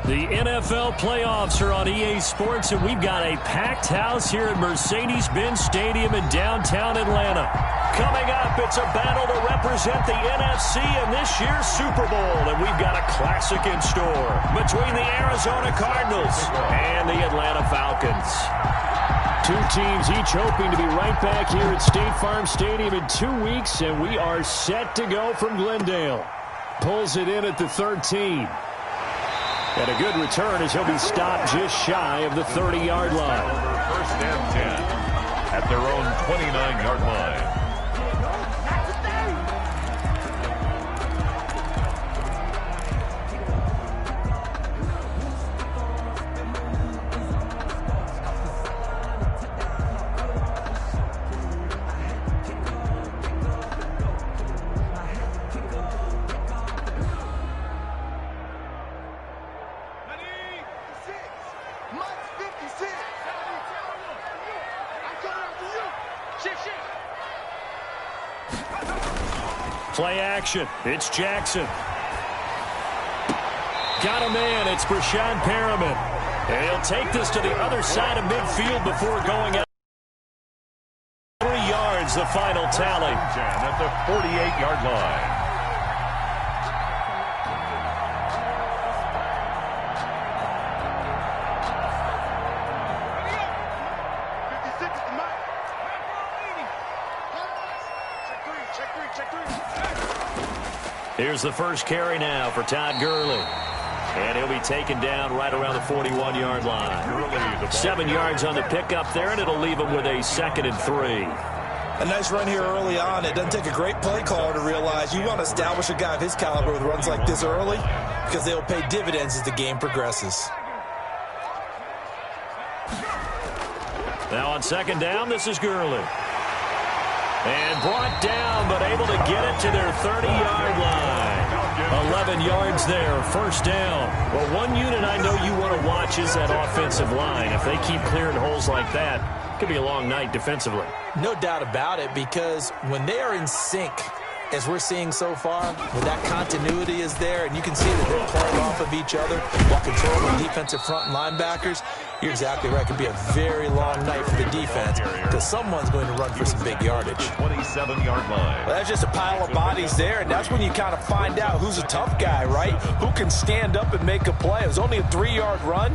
The NFL playoffs are on EA Sports, and we've got a packed house here at Mercedes-Benz Stadium in downtown Atlanta. Coming up, it's a battle to represent the NFC in this year's Super Bowl, and we've got a classic in store between the Arizona Cardinals and the Atlanta Falcons. Two teams each hoping to be right back here at State Farm Stadium in 2 weeks, and we are set to go from Glendale. Pulls it in at the 13. And a good return as he'll be stopped just shy of the 30-yard line. First and 10 at their own 29-yard line. Play action. It's Jackson. Got a man. It's Brashad Perriman. And he'll take this to the other side of midfield before going out. 3 yards, the final tally. At the 48-yard line. Here's the first carry now for Todd Gurley. And he'll be taken down right around the 41-yard line. 7 yards on the pickup there, and it'll leave him with a 2nd and 3. A nice run here early on. It doesn't take a great play caller to realize you want to establish a guy of his caliber with runs like this early because they'll pay dividends as the game progresses. Now on 2nd down, this is Gurley. And brought down, but able to get it to their 30-yard line. 11 yards there, first down. Well, one unit I know you want to watch is that offensive line. If they keep clearing holes like that, it could be a long night defensively. No doubt about it, because when they are in sync, as we're seeing so far, when that continuity is there, and you can see that they're playing off of each other while controlling defensive front and linebackers, you're exactly right. It could be a very long night for the defense because someone's going to run for some big yardage. 27-yard line. Well, that's just a pile of bodies there, and that's when you kind of find out who's a tough guy, right? Who can stand up and make a play. It was only a 3-yard run,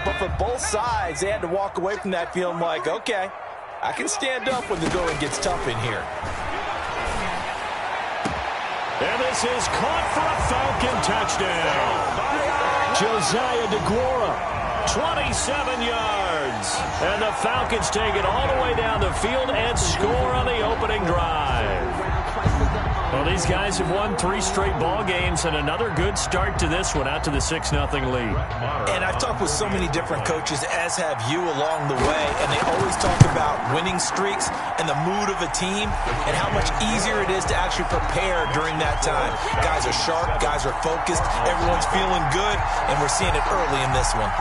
but for both sides, they had to walk away from that feeling like, okay, I can stand up when the going gets tough in here. And this is caught for a Falcon touchdown. Josiah DeGuara, 27 yards. And the Falcons take it all the way down the field and score on the opening drive. Well, these guys have won 3 straight ball games, and another good start to this one out to the 6-0 lead. And I've talked with so many different coaches, as have you along the way, and they always talk about winning streaks and the mood of a team and how much easier it is to actually prepare during that time. Guys are sharp, guys are focused, everyone's feeling good, and we're seeing it early in this one.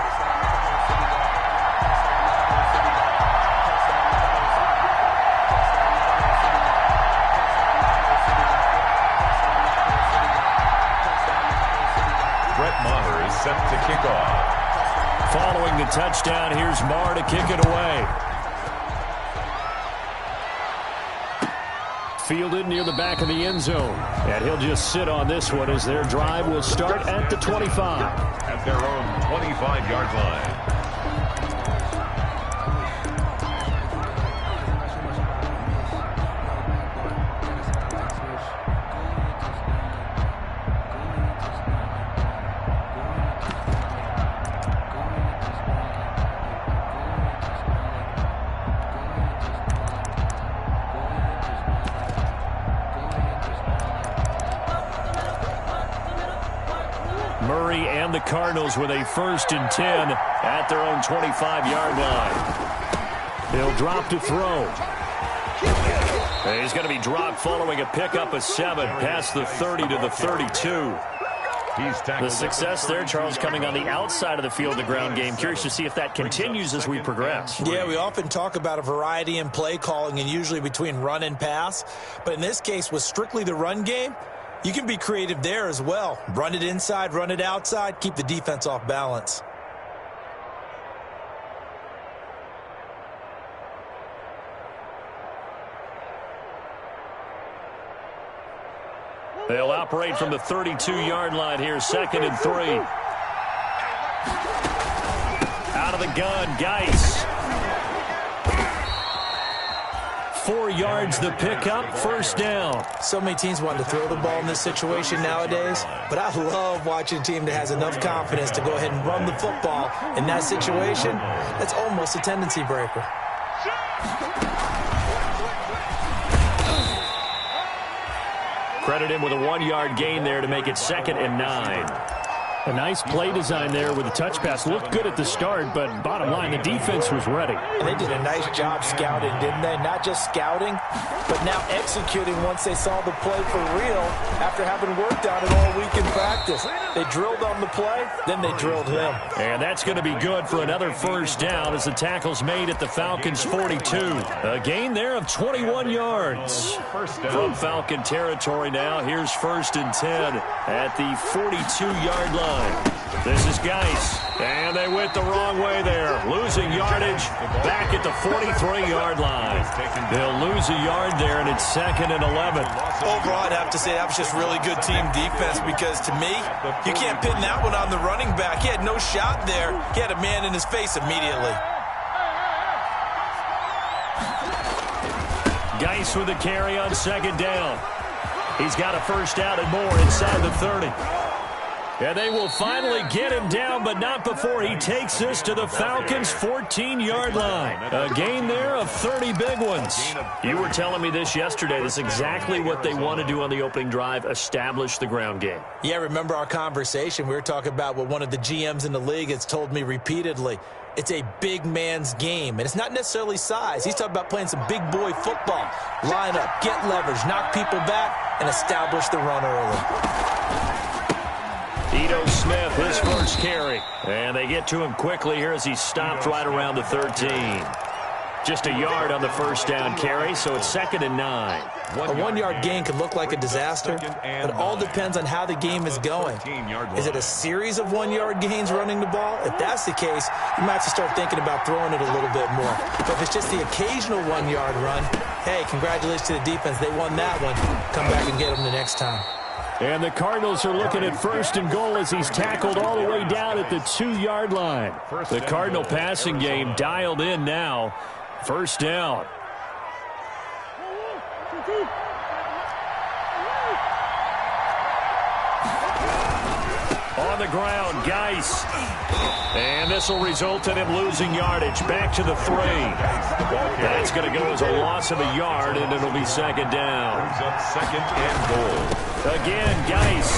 Set to kick off. Following the touchdown, here's Marr to kick it away. Fielded near the back of the end zone. And he'll just sit on this one as their drive will start at the 25. At their own 25-yard line. Murray and the Cardinals with a 1st and 10 at their own 25-yard line. He'll drop to throw. And he's going to be dropped following a pickup of 7 past the 30 to the 32. The success there, Charles, coming on the outside of the field, the ground game. Curious to see if that continues as we progress. Yeah, we often talk about a variety in play calling and usually between run and pass. But in this case, with strictly the run game, You can be creative there as well. Run it inside, run it outside, keep the defense off balance. They'll operate from the 32-yard line here, 2nd and 3. Out of the gun, Geis. 4 yards the pickup, 1st down. So many teams want to throw the ball in this situation nowadays, but I love watching a team that has enough confidence to go ahead and run the football in that situation. That's almost a tendency breaker. Credit him with a 1-yard gain there to make it 2nd and 9. A nice play design there with the touch pass. Looked good at the start, but bottom line, the defense was ready. And they did a nice job scouting, didn't they? Not just scouting, but now executing once they saw the play for real after having worked on it all week in practice. They drilled on the play, then they drilled him. And that's going to be good for another 1st down as the tackle's made at the Falcons' 42. A gain there of 21 yards. From Falcon territory now, here's 1st and 10 at the 42-yard line. This is Geis, and they went the wrong way there. Losing yardage back at the 43-yard line. They'll lose a yard there, and it's 2nd and 11. Overall, I'd have to say that was just really good team defense because, to me, you can't pin that one on the running back. He had no shot there. He had a man in his face immediately. Geis with the carry on 2nd down. He's got a 1st down and more inside the 30. And they will finally get him down, but not before he takes this to the Falcons' 14-yard line. A gain there of 30 big ones. You were telling me this yesterday. This is exactly what they want to do on the opening drive, establish the ground game. Yeah, remember our conversation? We were talking about what one of the GMs in the league has told me repeatedly. It's a big man's game, and it's not necessarily size. He's talking about playing some big boy football. Line up, get leverage, knock people back, and establish the run early. Ito Smith, his 1st carry. And they get to him quickly here as he's stopped right around the 13. Just a yard on the 1st down carry, so it's 2nd and 9. A 1-yard gain could look like a disaster, but it all depends on how the game is going. Is it a series of 1-yard gains running the ball? If that's the case, you might have to start thinking about throwing it a little bit more. But if it's just the occasional 1-yard run, hey, congratulations to the defense. They won that one. Come back and get them the next time. And the Cardinals are looking at 1st and goal as he's tackled all the way down at the 2-yard line. The Cardinal passing game dialed in now. 1st down. On the ground, Geis. And this will result in him losing yardage. Back to the 3. That's going to go as a loss of a yard, and it'll be 2nd down. 2nd and goal. Again, Geis.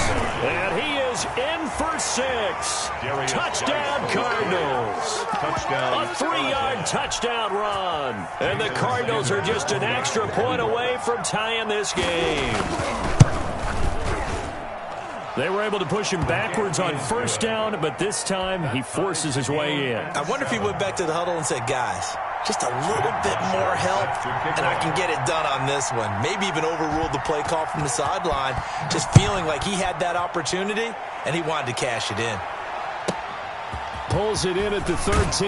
And he is in for 6. Touchdown, Cardinals. Touchdown. A 3-yard touchdown run. And the Cardinals are just an extra point away from tying this game. They were able to push him backwards on 1st down, but this time he forces his way in. I wonder if he went back to the huddle and said, guys, just a little bit more help, and I can get it done on this one. Maybe even overruled the play call from the sideline, just feeling like he had that opportunity, and he wanted to cash it in. Pulls it in at the 13.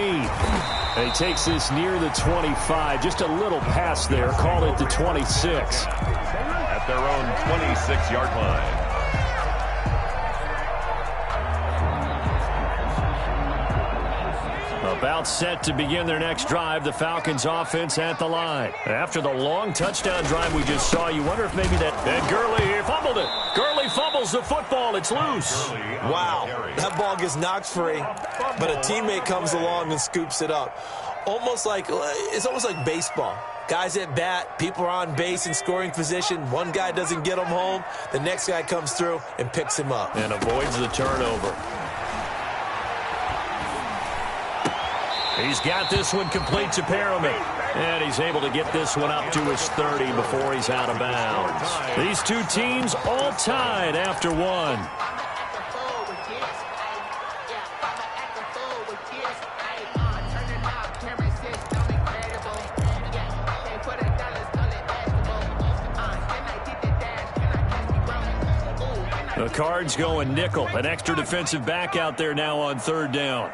And he takes this near the 25. Just a little pass there. Call it the 26. At their own 26-yard line. About set to begin their next drive, the Falcons offense at the line. After the long touchdown drive we just saw, you wonder if maybe that Gurley here fumbled it. Gurley fumbles the football. It's loose. Wow, that ball gets knocked free, but a teammate comes along and scoops it up. It's almost like baseball. Guys at bat, people are on base in scoring position. One guy doesn't get him home. The next guy comes through and picks him up. And avoids the turnover. He's got this one complete to Perriman. And he's able to get this one up to his 30 before he's out of bounds. These two teams all tied after one. The Cards going nickel. An extra defensive back out there now on third down.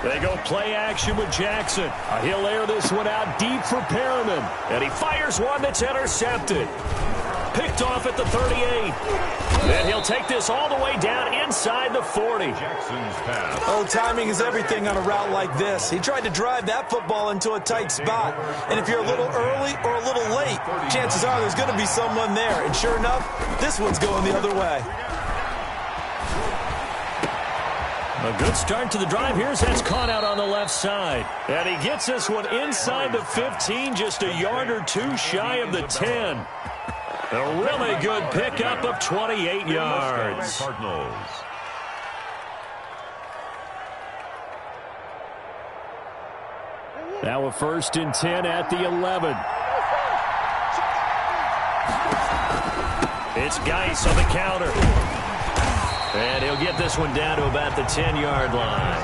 They go play action with Jackson. He'll air this one out deep for Perriman. And he fires one that's intercepted. Picked off at the 38. And he'll take this all the way down inside the 40. Jackson's pass. Oh, timing is everything on a route like this. He tried to drive that football into a tight spot. And if you're a little early or a little late, chances are there's going to be someone there. And sure enough, this one's going the other way. A good start to the drive. Here's that's caught out on the left side. And he gets this one inside the 15, just a yard or two shy of the 10. A really good pickup of 28 yards. Cardinals. Now a 1st and 10 at the 11. It's Geis on the counter. And he'll get this one down to about the 10-yard line.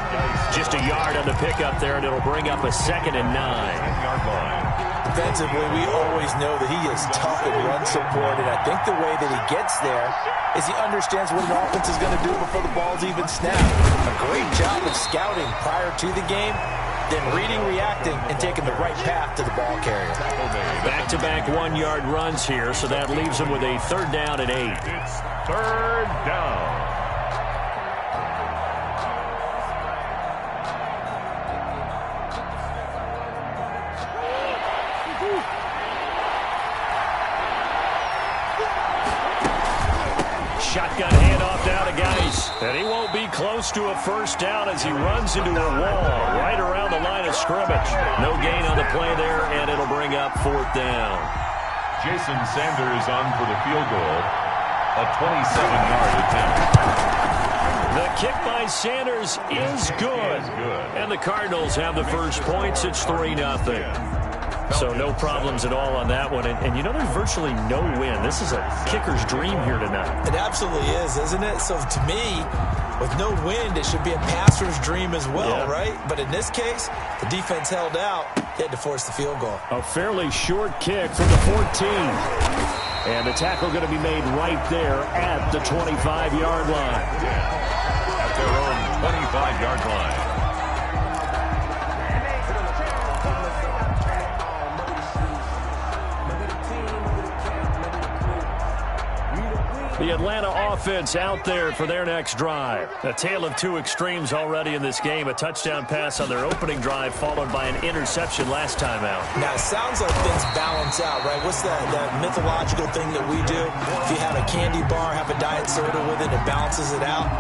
Just a yard on the pickup there, and it'll bring up a 2nd and 9. 10-yard line. Defensively, we always know that he is tough in run support, and I think the way that he gets there is he understands what an offense is going to do before the ball's even snapped. A great job of scouting prior to the game, then reading, reacting, and taking the right path to the ball carrier. Back-to-back 1-yard runs here, so that leaves him with a 3rd down and 8. It's 3rd down. Shotgun handoff down to Geis. And he won't be close to a 1st down as he runs into a wall right around the line of scrimmage. No gain on the play there, and it'll bring up 4th down. Jason Sanders on for the field goal. A 27-yard attempt. The kick by Sanders is good. And the Cardinals have the first points. It's 3-0. So no problems at all on that one. And you know, there's virtually no win. This is a kicker's dream here tonight. It absolutely is, isn't it? So to me, with no wind, it should be a passer's dream as well, right? But in this case, the defense held out. They had to force the field goal. A fairly short kick from the 14. And the tackle going to be made right there at the 25-yard line. At their own 25-yard line. The Atlanta offense out there for their next drive. A tale of two extremes already in this game. A touchdown pass on their opening drive followed by an interception last time out. Now, it sounds like things balance out, right? What's that mythological thing that we do? If you have a candy bar, have a diet soda with it, it balances it out.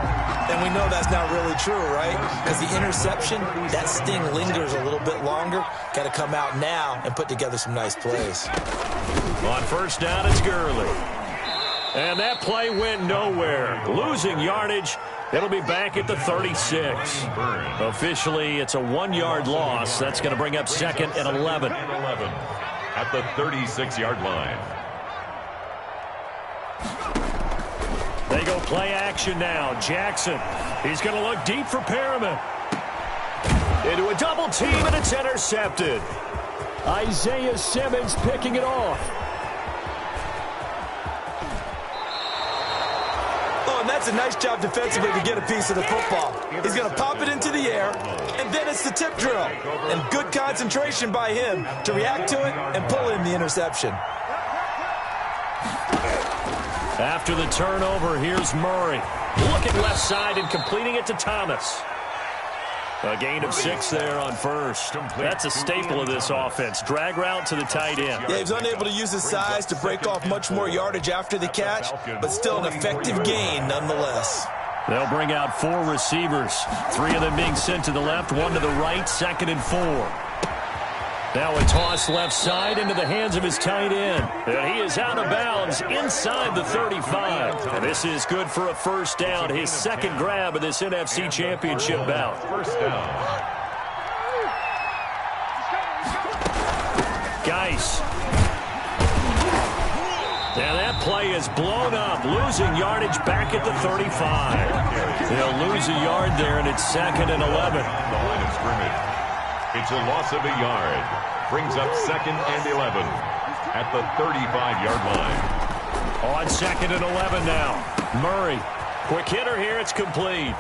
And we know that's not really true, right? Because the interception, that sting lingers a little bit longer. Got to come out now and put together some nice plays. On 1st down, it's Gurley. And that play went nowhere. Losing yardage. It'll be back at the 36. Officially, it's a 1-yard loss. That's going to bring up 2nd and 11. At the 36-yard line. They go play action now. Jackson. He's going to look deep for Perriman. Into a double team, and it's intercepted. Isaiah Simmons picking it off. And that's a nice job defensively to get a piece of the football. He's going to pop it into the air, and then it's the tip drill. And good concentration by him to react to it and pull in the interception. After the turnover, here's Murray. Looking left side and completing it to Thomas. A gain of 6 there on 1st. That's a staple of this offense. Drag route to the tight end. Yeah, he was unable to use his size to break off much more yardage after the catch, but still an effective gain nonetheless. They'll bring out 4 receivers. 3 of them being sent to the left, 1 to the right, 2nd and 4. Now a toss left side into the hands of his tight end. And he is out of bounds inside the 35. And this is good for a 1st down, his 2nd grab of this NFC Championship bout. 1st down. Geis. Now that play is blown up, losing yardage back at the 35. They'll lose a yard there, and it's 2nd and 11. The line of scrimmage. It's a loss of a yard. Brings up 2nd and 11. at the 35-yard line. On 2nd and 11 now. Murray. Quick hitter here. It's complete.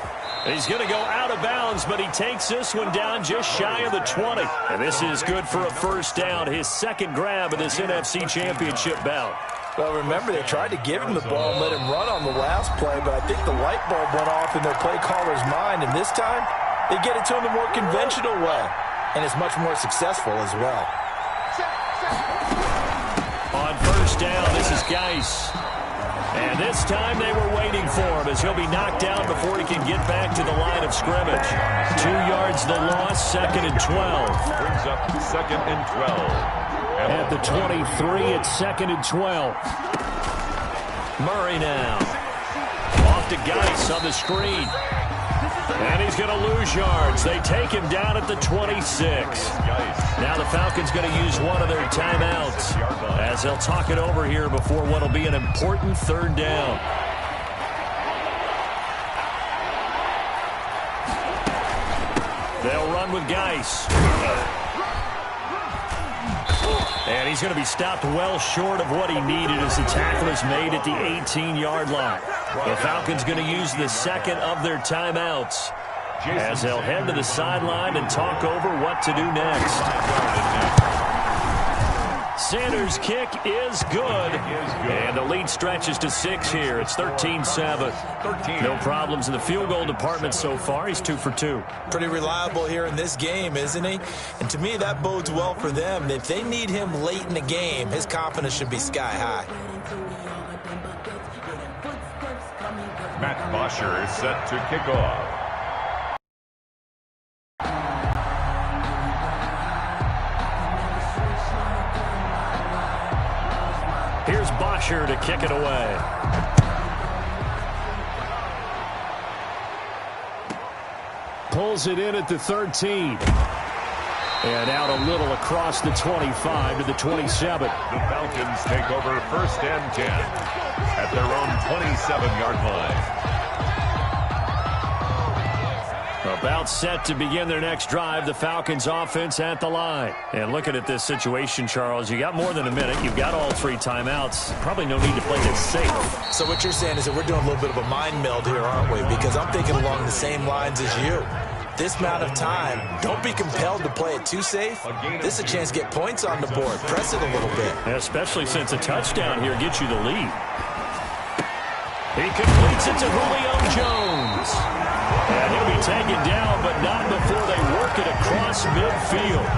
He's going to go out of bounds, but he takes this one down just shy of the 20. And this is good for a first down, his second grab of this NFC Championship bout. Well, remember, they tried to give him the ball and let him run on the last play, but I think the light bulb went off in their play caller's mind, and this time they get it to him the more conventional way, and it's much more successful as well. On first down, this is Geis. And this time they were waiting for him as he'll be knocked down before he can get back to the line of scrimmage. 2 yards the loss, 2nd and 12. Brings up 2nd and 12. At the 23, it's 2nd and 12. Murray now. Off to Geis on the screen. And he's going to lose yards. They take him down at the 26. Now the Falcons going to use one of their timeouts as they'll talk it over here before what will be an important third down. They'll run with Geis. And he's going to be stopped well short of what he needed as the tackle is made at the 18-yard line. The Falcons going to use the second of their timeouts as they'll head to the sideline and talk over what to do next. Sanders' kick is good. And the lead stretches to 6 here. It's 13-7. No problems in the field goal department so far. He's 2 for 2. Pretty reliable here in this game, isn't he? And to me, that bodes well for them. If they need him late in the game, his confidence should be sky high. Matt Bosher is set to kick off. Here's Bosher to kick it away. Pulls it in at the 13. And out a little across the 25 to the 27. The Falcons take over 1st and 10 at their own 27-yard line. About set to begin their next drive, the Falcons offense at the line. And looking at this situation, Charles, you got more than a minute. You've got all 3 timeouts. Probably no need to play this safe. So what you're saying is that we're doing a little bit of a mind meld here, aren't we? Because I'm thinking along the same lines as you. This amount of time, don't be compelled to play it too safe. This is a chance to get points on the board. Press it a little bit. Especially since a touchdown here gets you the lead. He completes it to Julio Jones. And he'll be taken down, but not before they work it across midfield.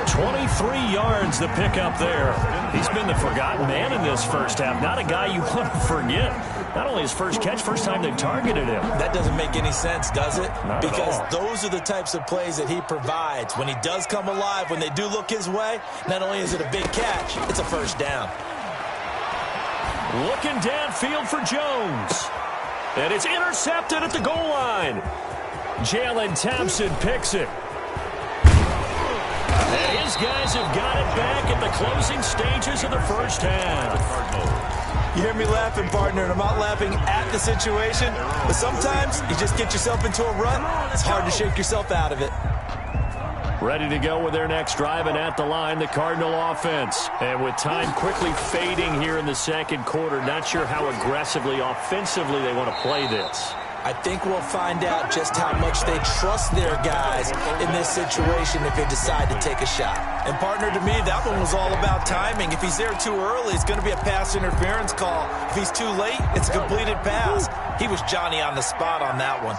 23 yards the pickup there. He's been the forgotten man in this first half. Not a guy you want to forget. Not only his first catch, first time they targeted him. That doesn't make any sense, does it? Not because at all. Those are the types of plays that he provides. When he does come alive, when they do look his way, not only is it a big catch, it's a first down. Looking downfield for Jones. And it's intercepted at the goal line. Jalen Thompson picks it. And his guys have got it back at the closing stages of the first half. You hear me laughing, partner, and I'm not laughing at the situation, but sometimes you just get yourself into a rut. It's hard to shake yourself out of it. Ready to go with their next drive, and at the line, the Cardinal offense. And with time quickly fading here in the second quarter, not sure how aggressively, offensively they want to play this. I think we'll find out just how much they trust their guys in this situation if they decide to take a shot. And, partner, to me, that one was all about timing. If he's there too early, it's going to be a pass interference call. If he's too late, it's a completed pass. He was Johnny on the spot on that one.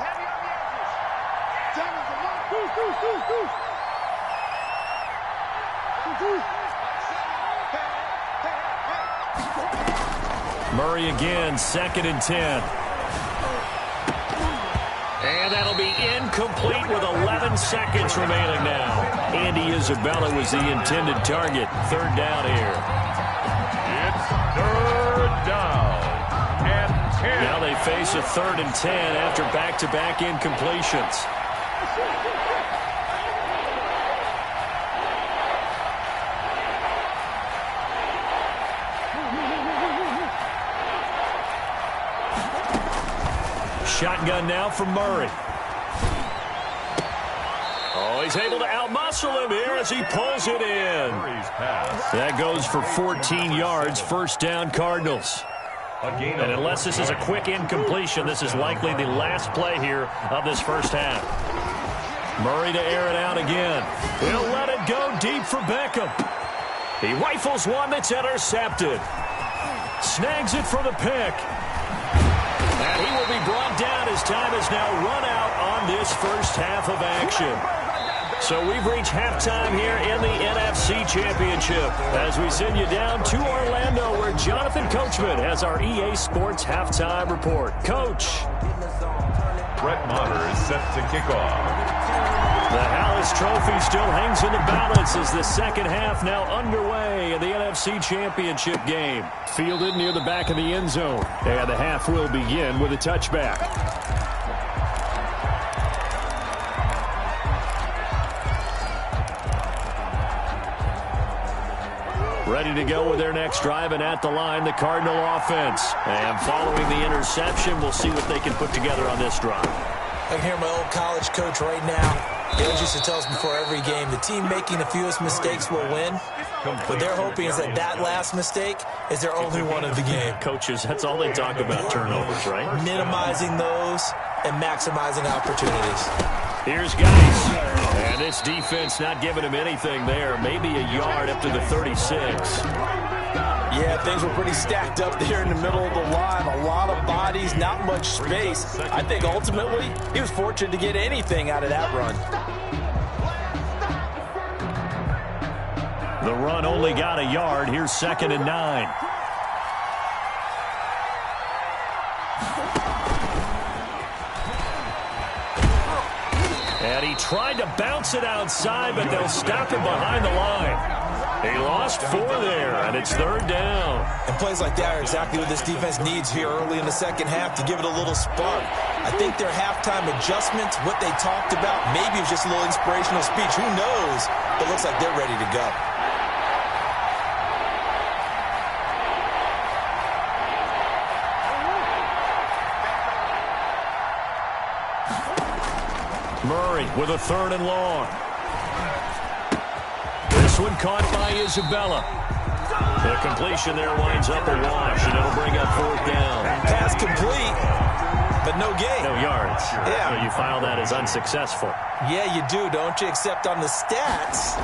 Murray again, 2nd and 10. And that'll be incomplete with 11 seconds remaining now. Andy Isabella was the intended target. Third down here. It's 3rd down and 10. Now they face a 3rd and 10 after back-to-back incompletions. Shotgun now for Murray. Oh, he's able to outmuscle him here as he pulls it in. That goes for 14 yards, first down Cardinals. And unless this is a quick incompletion, this is likely the last play here of this first half. Murray to air it out again. He'll let it go deep for Beckham. He rifles one that's intercepted. Snags it for the pick. And he will be brought down as time has now run out on this first half of action. So we've reached halftime here in the NFC Championship as we send you down to Orlando where Jonathan Coachman has our EA Sports halftime report. Coach. Brett Maher is set to kick off. The Hallis Trophy still hangs in the balance as the second half now underway in the NFC Championship game. Fielded near the back of the end zone. And the half will begin with a touchback. Ready to go with their next drive, and at the line, the Cardinal offense. And following the interception, we'll see what they can put together on this drive. I can hear my old college coach right now. He always used to tell us before every game, the team making the fewest mistakes will win. What they're hoping is that that last mistake is their only one of the game. Coaches, that's all they talk about, turnovers, right? Minimizing those and maximizing opportunities. Here's Geis. And this defense not giving him anything there. Maybe a yard up to the 36. Yeah, things were pretty stacked up there in the middle of the line. A lot of bodies, not much space. I think ultimately he was fortunate to get anything out of that run. The run only got a yard. Here's 2nd and 9. And he tried to bounce it outside, but they'll stop him behind the line. He lost 4 there, and it's 3rd down. And plays like that are exactly what this defense needs here early in the second half to give it a little spark. I think their halftime adjustments, what they talked about, maybe it was just a little inspirational speech. Who knows? But it looks like they're ready to go. Murray with a 3rd and long. This one caught by Isabella. The completion there winds up a wash, and it'll bring up 4th down. Pass complete, but no gain. No yards. Yeah. So you file that as unsuccessful. Yeah, you do, don't you? Except on the stats,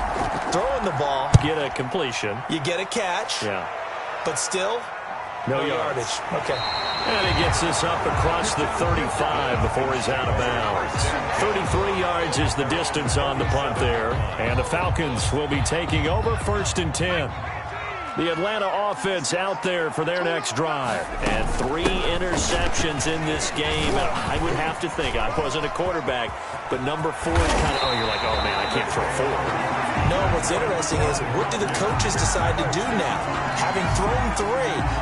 throwing the ball. Get a completion. You get a catch. Yeah. But still, no yardage. Okay. And he gets this up across the 35 before he's out of bounds. 33 yards is the distance on the punt there. And the Falcons will be taking over 1st and 10. The Atlanta offense out there for their next drive. And 3 interceptions in this game. And I would have to think, I wasn't a quarterback, but number 4 is kind of, oh, you're like, oh, man, I can't throw 4. No, what's interesting is what do the coaches decide to do now? Having thrown 3,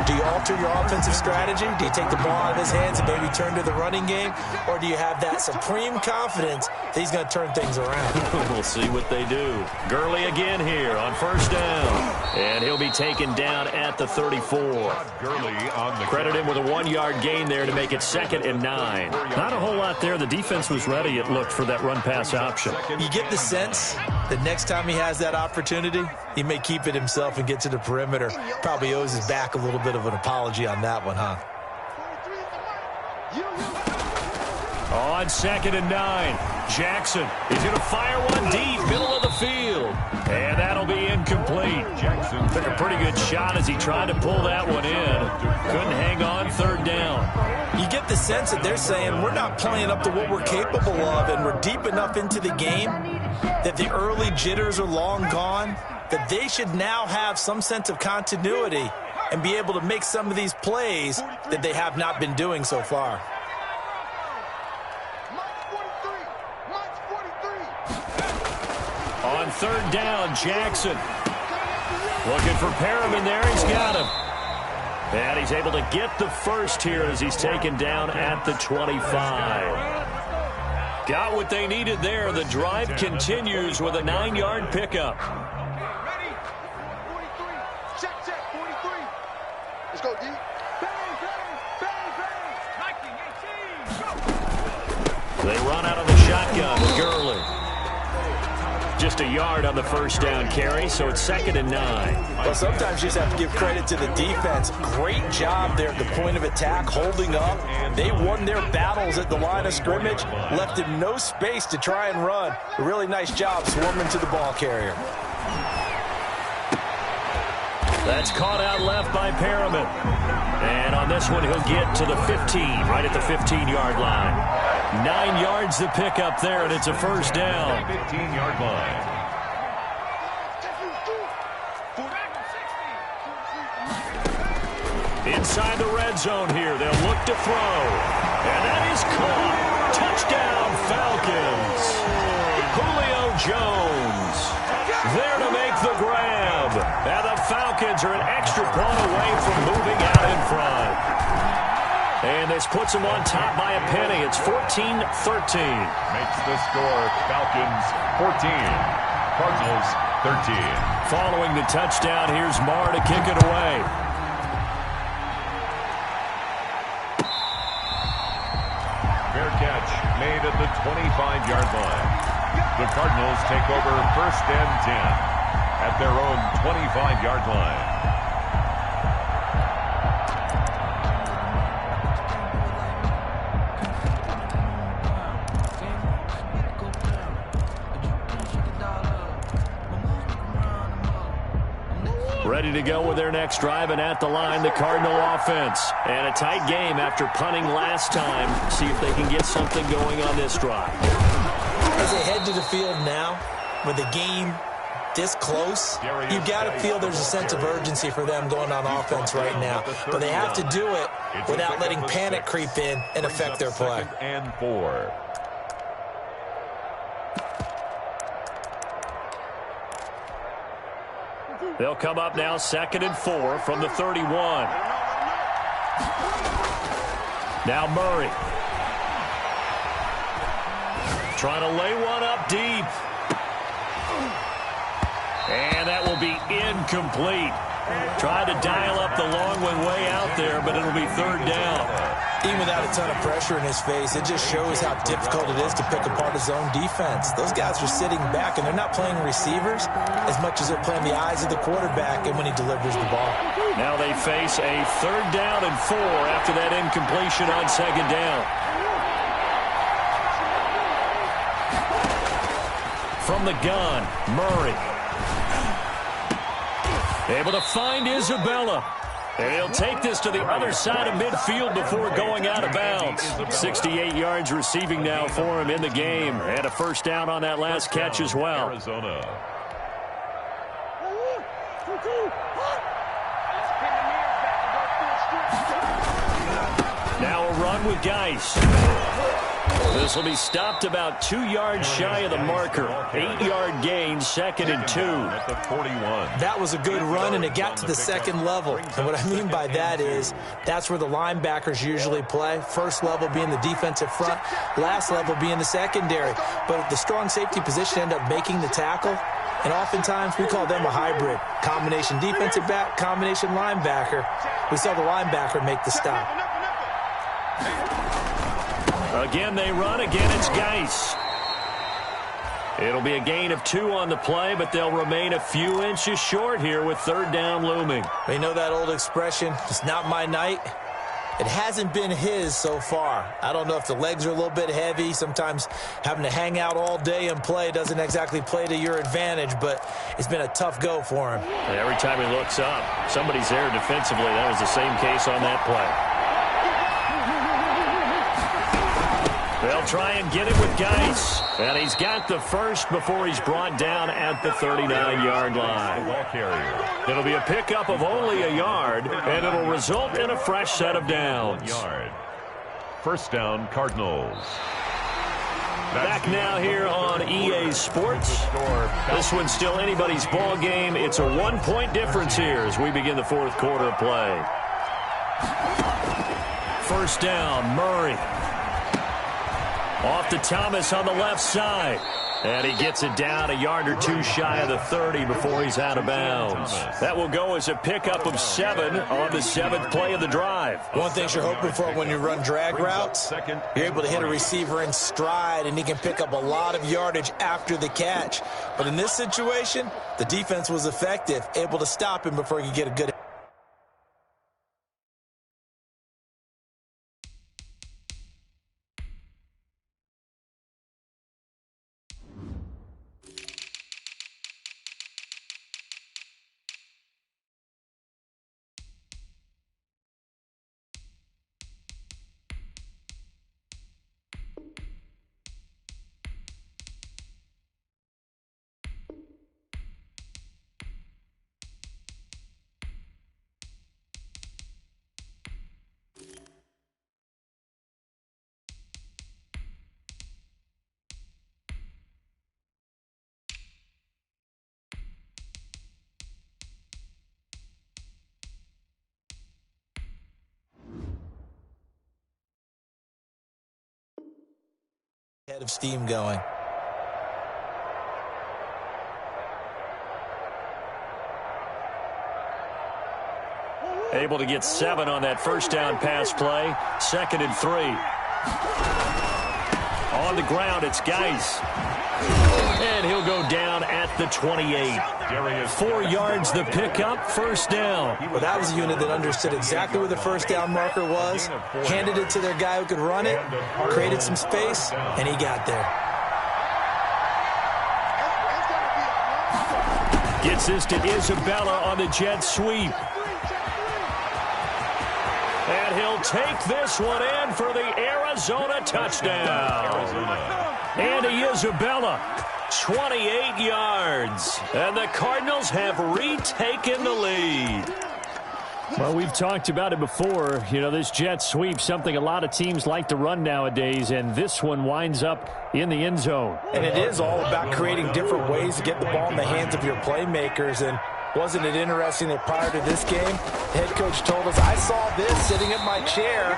do you alter your offensive strategy? Do you take the ball out of his hands and maybe turn to the running game? Or do you have that supreme confidence that he's going to turn things around? We'll see what they do. Gurley again here on 1st down. And he'll be taken down at the 34. Credit him with a 1-yard gain there to make it 2nd and 9. Not a whole lot there. The defense was ready, it looked, for that run-pass option. You get the sense that next time he has that opportunity, he may keep it himself and get to the perimeter. Probably owes his back a little bit of an apology on that one, huh? On 2nd and 9, Jackson is going to fire one deep, middle of the field. And that'll be incomplete. Jackson took a pretty good shot as he tried to pull that one in. Couldn't hang on, 3rd down. You get the sense that they're saying we're not playing up to what we're capable of, and we're deep enough into the game that the early jitters are long gone, that they should now have some sense of continuity and be able to make some of these plays that they have not been doing so far. On 3rd down, Jackson looking for Perriman there. He's got him. And he's able to get the first here as he's taken down at the 25. Got what they needed there. The drive continues with a 9-yard pickup. Ready? 43. Check. 43. Let's go, D. Bang. They run out of the shotgun with Gurley. just a yard on the first down carry, so it's 2nd and 9. Well, sometimes you just have to give credit to the defense. Great job there at the point of attack, holding up. They won their battles at the line of scrimmage, left him no space to try and run. A really nice job swarming to the ball carrier. That's caught out left by Perriman. And on this one, he'll get to the 15, right at the 15-yard line. 9 yards to pick up there, and it's a first down. 15-yard line. Inside the red zone here, they'll look to throw. And that is caught. Touchdown, Falcons. Julio Jones there to make the grab. And the Falcons are an extra point away from moving out in front. And this puts them on top by a penny. It's 14-13. Makes the score Falcons 14, Cardinals 13. Following the touchdown, here's Marr to kick it away. Fair catch made at the 25-yard line. The Cardinals take over 1st and 10 at their own 25-yard line. Ready to go with their next drive, and at the line, the Cardinal offense. And a tight game after punting last time. See if they can get something going on this drive. As they head to the field now, with the game this close, you've got to feel there's a sense of urgency for them going on offense right now. But they have to do it without letting panic creep in and affect their play. 2nd and 4. They'll come up now 2nd and 4 from the 31. Now Murray. Trying to lay one up deep. And that will be incomplete. Tried to dial up the long one way out there, but it'll be 3rd down. Even without a ton of pressure in his face, it just shows how difficult it is to pick apart his own defense. Those guys are sitting back, and they're not playing receivers as much as they're playing the eyes of the quarterback and when he delivers the ball. Now they face a 3rd down and 4 after that incompletion on 2nd down. From the gun, Murray. Able to find Isabella. And he'll take this to the other side of midfield before going out of bounds. 68 yards receiving now for him in the game. And a first down on that last catch as well. Arizona. Now a run with Geis. This will be stopped about 2 yards shy of the marker. 8-yard gain, 2nd and 2. At the 41. That was a good run, and it got to the 2nd level. And what I mean by that is that's where the linebackers usually play. First level being the defensive front, last level being the secondary. But the strong safety position ended up making the tackle. And oftentimes we call them a hybrid. Combination defensive back, combination linebacker. We saw the linebacker make the stop. Again, they run. Again, it's Geis. It'll be a gain of 2 on the play, but they'll remain a few inches short here with 3rd down looming. You know that old expression, it's not my night? It hasn't been his so far. I don't know if the legs are a little bit heavy. Sometimes having to hang out all day and play doesn't exactly play to your advantage, but it's been a tough go for him. And every time he looks up, somebody's there defensively. That was the same case on that play. They'll try and get it with Geis. And he's got the first before he's brought down at the 39-yard line. It'll be a pickup of only a yard, and it'll result in a fresh set of downs. First down, Cardinals. Back now here on EA Sports. This one's still anybody's ball game. It's a 1-point difference here as we begin the 4th quarter of play. First down, Murray. Off to Thomas on the left side. And he gets it down a yard or two shy of the 30 before he's out of bounds. That will go as a pickup of 7 on the 7th play of the drive. One thing you're hoping for when you run drag routes, you're able to hit a receiver in stride, and he can pick up a lot of yardage after the catch. But in this situation, the defense was effective, able to stop him before he could get a good. Head of steam going. Able to get 7 on that first down pass play. 2nd and 3. On the ground, it's Geis. And he'll go down at the 28. 4 yards the pickup, first down. Well, that was a unit that understood exactly where the first down marker was, handed it to their guy who could run it, created some space, and he got there. Gets this to Isabella on the jet sweep. And he'll take this one in for the Arizona touchdown. Andy Isabella, 28 yards. And the Cardinals have retaken the lead. Well, we've talked about it before. You know, this jet sweep, something a lot of teams like to run nowadays, and this one winds up in the end zone. And it is all about creating different ways to get the ball in the hands of your playmakers. And wasn't it interesting that prior to this game, the head coach told us, I saw this sitting in my chair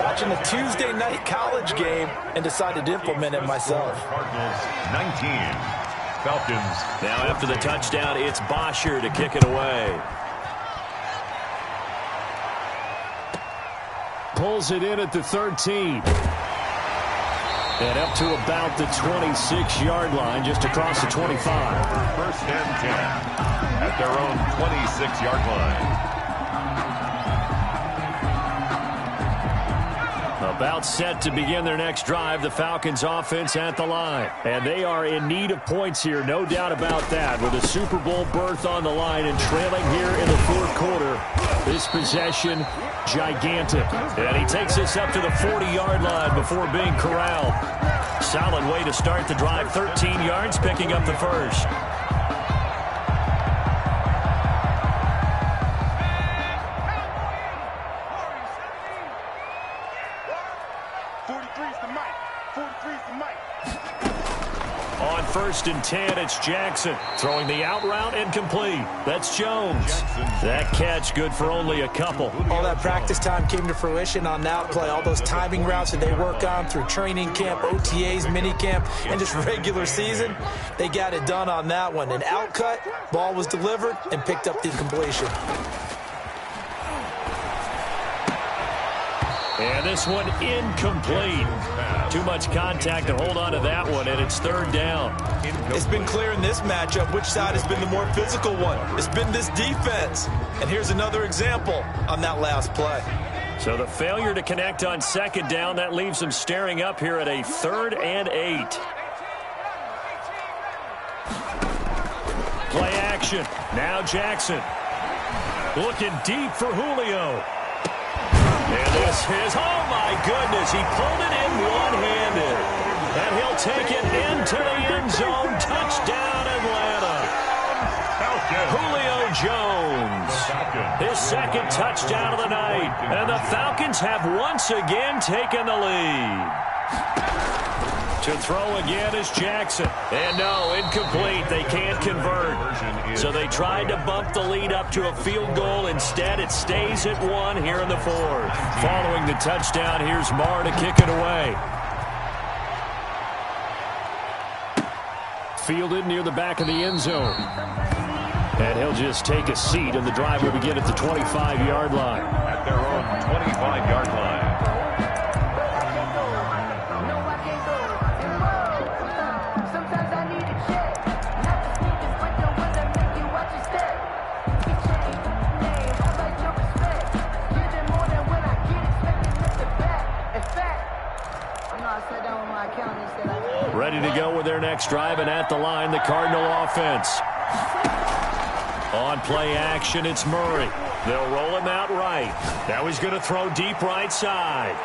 watching a Tuesday night college game and decided to implement it myself. Cardinals 19, Falcons. Now after the touchdown, it's Bosher to kick it away. Pulls it in at the 13. And up to about the 26-yard line, just across the 25. 1st and 10 at their own 26-yard line. About set to begin their next drive, the Falcons offense at the line. And they are in need of points here, no doubt about that. With a Super Bowl berth on the line and trailing here in the 4th quarter. This possession, gigantic. And he takes this up to the 40-yard line before being corralled. Solid way to start the drive, 13 yards, picking up the first. On 1st and 10, it's Jackson throwing the out route and complete. That's Jones. That catch good for only a couple. All that practice time came to fruition on that play. All those timing routes that they work on through training camp, OTAs, mini camp, and just regular season, they got it done on that one. An outcut, ball was delivered, and picked up the completion. And this one incomplete. Too much contact to hold on to that one, and it's 3rd down. It's been clear in this matchup which side has been the more physical one. It's been this defense. And here's another example on that last play. So the failure to connect on 2nd down, that leaves them staring up here at a 3rd and 8. Play action. Now Jackson. Looking deep for Julio. And this is, oh my goodness, he pulled it in one-handed. And he'll take it into the end zone. Touchdown, Atlanta. Julio Jones. His 2nd touchdown of the night. And the Falcons have once again taken the lead. To throw again is Jackson. And no, incomplete. They can't convert. So they tried to bump the lead up to a field goal. Instead, it stays at 1 here in the 4th. Following the touchdown, here's Marr to kick it away. fielded near the back of the end zone. And he'll just take a seat, and the drive will begin at the 25-yard line. At their own 25-yard line. Ready to go with their next drive, and at the line, the Cardinal offense. On play action, it's Murray. They'll roll him out right. Now he's going to throw deep right side.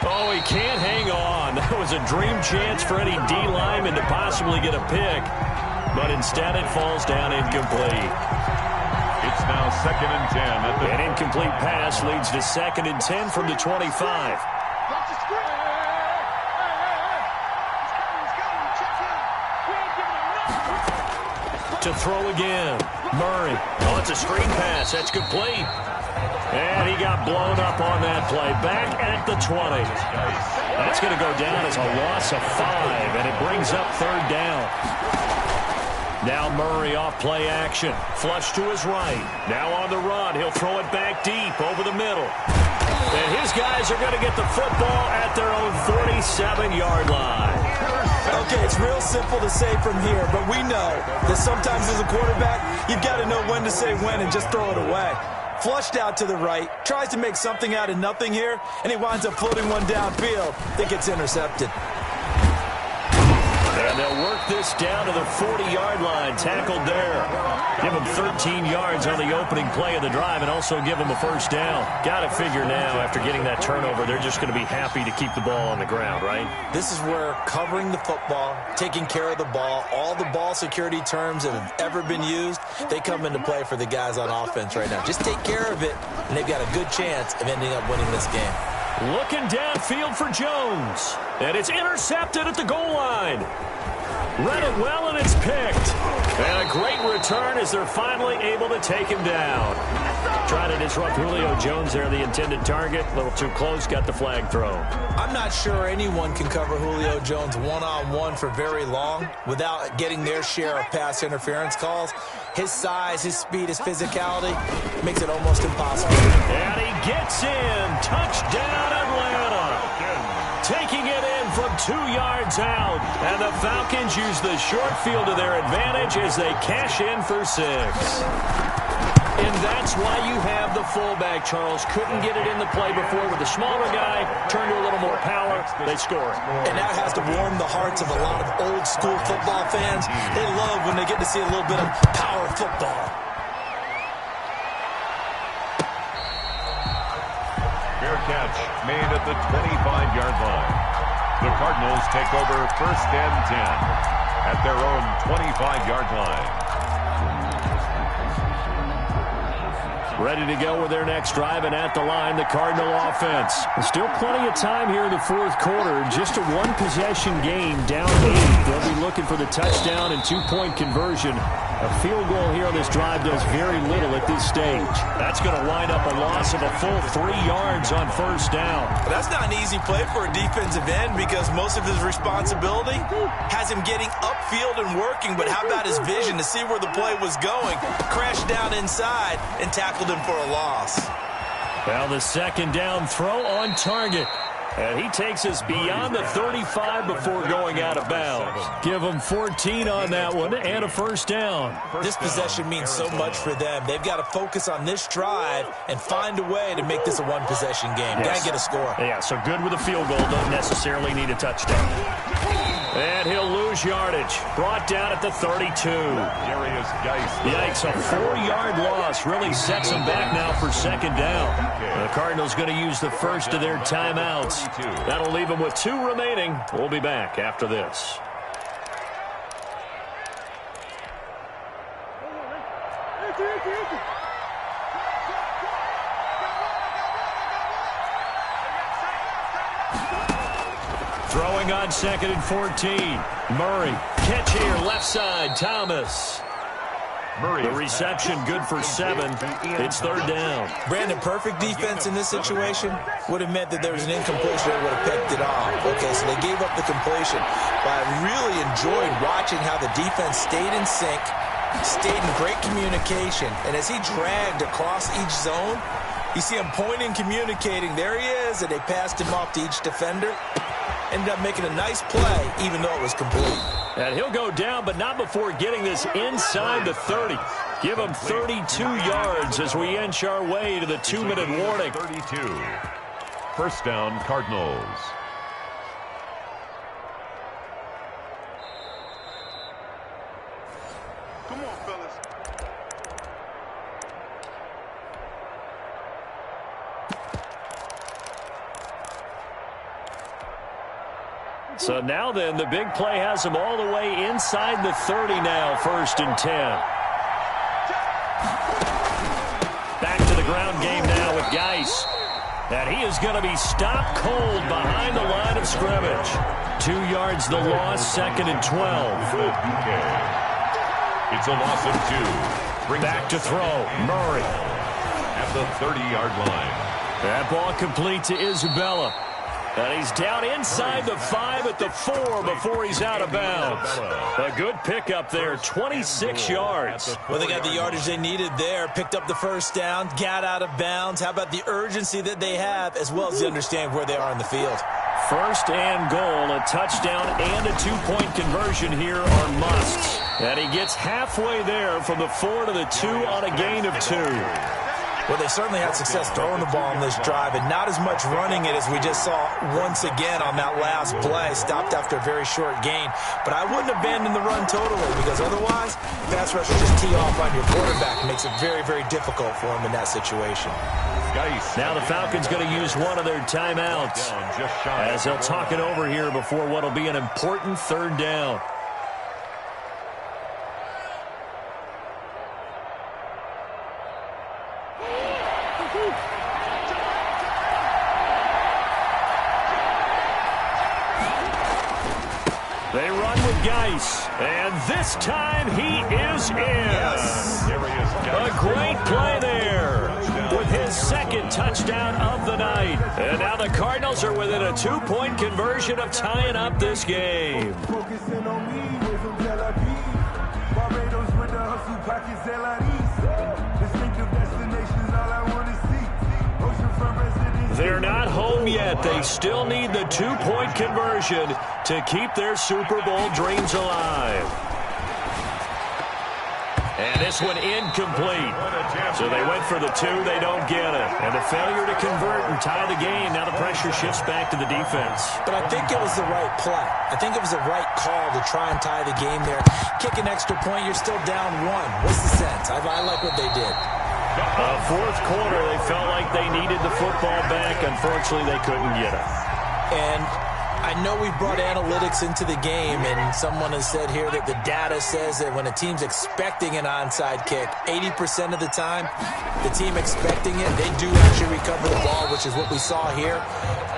Oh, he can't hang on. That was a dream chance for any D lineman to possibly get a pick. But instead it falls down incomplete. It's now 2nd and 10. An incomplete pass leads to 2nd and 10 from the 25. To throw again. Murray. Oh, it's a screen pass. That's complete. And he got blown up on that play. Back at the 20. That's going to go down as a loss of 5, and it brings up 3rd down. Now Murray off play action. Flush to his right. Now on the run. He'll throw it back deep over the middle. And his guys are going to get the football at their own 47-yard line. Okay, it's real simple to say from here, but we know that sometimes as a quarterback, you've got to know when to say when and just throw it away. Flushed out to the right, tries to make something out of nothing here, and he winds up floating one downfield that gets intercepted. And they'll work this down to the 40-yard line, tackled there. Give them 13 yards on the opening play of the drive and also give them a 1st down. Got to figure now, after getting that turnover, they're just going to be happy to keep the ball on the ground, right? This is where covering the football, taking care of the ball, all the ball security terms that have ever been used, they come into play for the guys on offense right now. Just take care of it, and they've got a good chance of ending up winning this game. Looking downfield for Jones. And it's intercepted at the goal line. Read it well, and it's picked. And a great return as they're finally able to take him down. Trying to disrupt Julio Jones there, the intended target. A little too close, got the flag thrown. I'm not sure anyone can cover Julio Jones one-on-one for very long without getting their share of pass interference calls. His size, his speed, his physicality makes it almost impossible. And he gets in. Touchdown, Atlanta. Taking it in from 2 yards out. And the Falcons use the short field to their advantage as they cash in for 6. And that's why you have the fullback, Charles. Couldn't get it in the play before with the smaller guy. Turned to a little more power. They score. And that has to warm the hearts of a lot of old-school football fans. They love when they get to see a little bit of power football. Fair catch made at the 25-yard line. The Cardinals take over 1st and 10 at their own 25-yard line. Ready to go with their next drive, and at the line, the Cardinal offense. Still plenty of time here in the 4th quarter. Just a one-possession game, down 8. They'll be looking for the touchdown and 2-point conversion. A field goal here on this drive does very little at this stage. That's going to wind up a loss of a full 3 yards on 1st down. That's not an easy play for a defensive end because most of his responsibility has him getting upfield and working, but how about his vision to see where the play was going? Crashed down inside and tackled him for a loss. Well, the 2nd down throw on target. And he takes us beyond the 35 before going out of bounds. Give them 14 on that one and a 1st down. This possession means so much for them. They've got to focus on this drive and find a way to make this a one-possession game. Yes. Got to get a score. Yeah, so good with a field goal. Doesn't necessarily need a touchdown. And he'll lose yardage. Brought down at the 32. Yikes, a 4-yard loss really sets him back now for 2nd down. The Cardinals going to use the first of their timeouts. That'll leave them with 2 remaining. We'll be back after this. Throwing on 2nd and 14. Murray. Catch here, left side, Thomas. The reception good for 7. It's third down. Brandon, perfect defense in this situation would have meant that there was an incompletion. They would have picked it off. Okay, so they gave up the completion. But I really enjoyed watching how the defense stayed in sync, stayed in great communication. And as he dragged across each zone, you see him pointing, communicating. There he is, and they passed him off to each defender. Ended up making a nice play, even though it was complete. And he'll go down, but not before getting this inside the 30. Give him 32 yards as we inch our way to the 2-minute warning. 32. First down, Cardinals. Come on, fellas. So now then, the big play has him all the way inside the 30 now, 1st and 10. Back to the ground game now with Geis. And he is going to be stopped cold behind the line of scrimmage. 2 yards the loss, 2nd and 12. It's a loss of 2. Back to throw, Murray. At the 30-yard line. That ball complete to Isabella. And he's down inside the 5 at the 4 before he's out of bounds. A good pickup there, 26 yards. Well, they got the yardage they needed there, picked up the first down, got out of bounds. How about the urgency that they have, as well as they understand where they are in the field? 1st and goal, a touchdown and a 2-point conversion here are musts. And he gets halfway there from the 4 to the 2 on a gain of 2. Well, they certainly had success throwing the ball on this drive, and not as much running it as we just saw once again on that last play. Stopped after a very short gain. But I wouldn't abandon the run totally, because otherwise, pass rush will just tee off on your quarterback. It makes it very, very difficult for him in that situation. Now the Falcons going to use one of their timeouts as they'll talk it over here before what will be an important 3rd down. They run with Geis, and this time he is in. Yes. A great play there with his 2nd touchdown of the night. And now the Cardinals are within a 2-point conversion of tying up this game. Focusing on me with some Barbados with the hustle pockets, distinctive destinations, all I want to see. Oceanfront residence. They're not home yet. They still need the 2-point conversion to keep their Super Bowl dreams alive. And this one incomplete. So they went for the 2, they don't get it. And a failure to convert and tie the game. Now the pressure shifts back to the defense. But I think it was the right play. I think it was the right call to try and tie the game there. Kick an extra point, you're still down 1. What's the sense? I like what they did. 4th quarter, they felt like they needed the football back. Unfortunately, they couldn't get it. And I know we brought analytics into the game, and someone has said here that the data says that when a team's expecting an onside kick, 80% of the time, the team expecting it, they do actually recover the ball, which is what we saw here.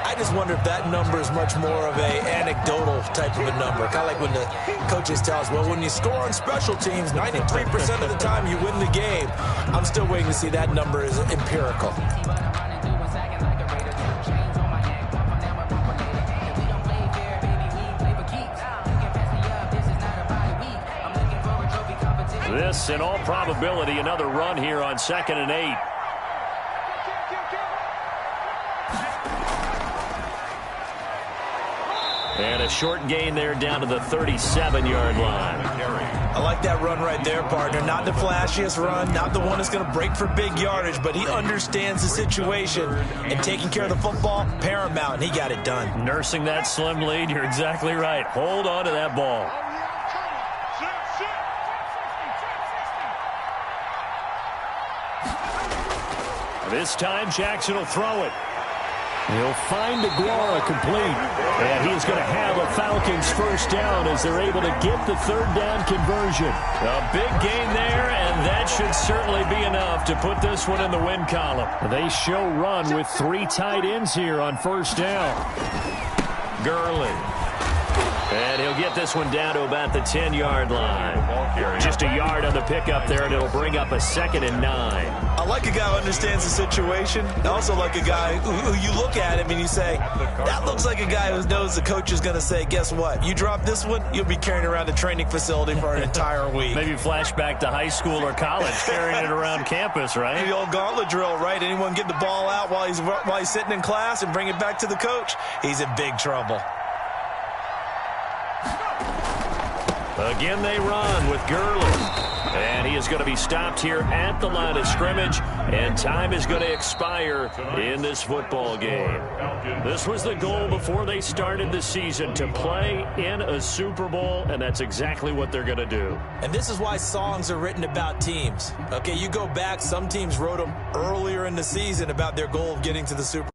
I just wonder if that number is much more of a anecdotal type of a number. Kind of like when the coaches tell us, well, when you score on special teams, 93% of the time you win the game. I'm still waiting to see that number is empirical. This, in all probability, another run here on 2nd and 8. And a short gain there down to the 37-yard line. I like that run right there, partner. Not the flashiest run, not the one that's going to break for big yardage, but he understands the situation, and taking care of the football, paramount, and he got it done. Nursing that slim lead, you're exactly right. Hold on to that ball. This time, Jackson will throw it. He'll find Aguara complete. And he's going to have a Falcons 1st down as they're able to get the 3rd down conversion. A big gain there, and that should certainly be enough to put this one in the win column. They show run with 3 tight ends here on 1st down. Gurley. And he'll get this one down to about the 10-yard line. Just a yard on the pickup there, and it'll bring up a 2nd and 9. I like a guy who understands the situation. I also like a guy who you look at him and you say, that looks like a guy who knows the coach is going to say, guess what? You drop this one, you'll be carrying around a training facility for an entire week. Maybe flashback to high school or college, carrying it around campus, right? The old gauntlet drill, right? Anyone get the ball out while he's sitting in class and bring it back to the coach, he's in big trouble. Again, they run with Gurley. And he is going to be stopped here at the line of scrimmage, and time is going to expire in this football game. This was the goal before they started the season, to play in a Super Bowl, and that's exactly what they're going to do. And this is why songs are written about teams. Okay, you go back, some teams wrote them earlier in the season about their goal of getting to the Super Bowl.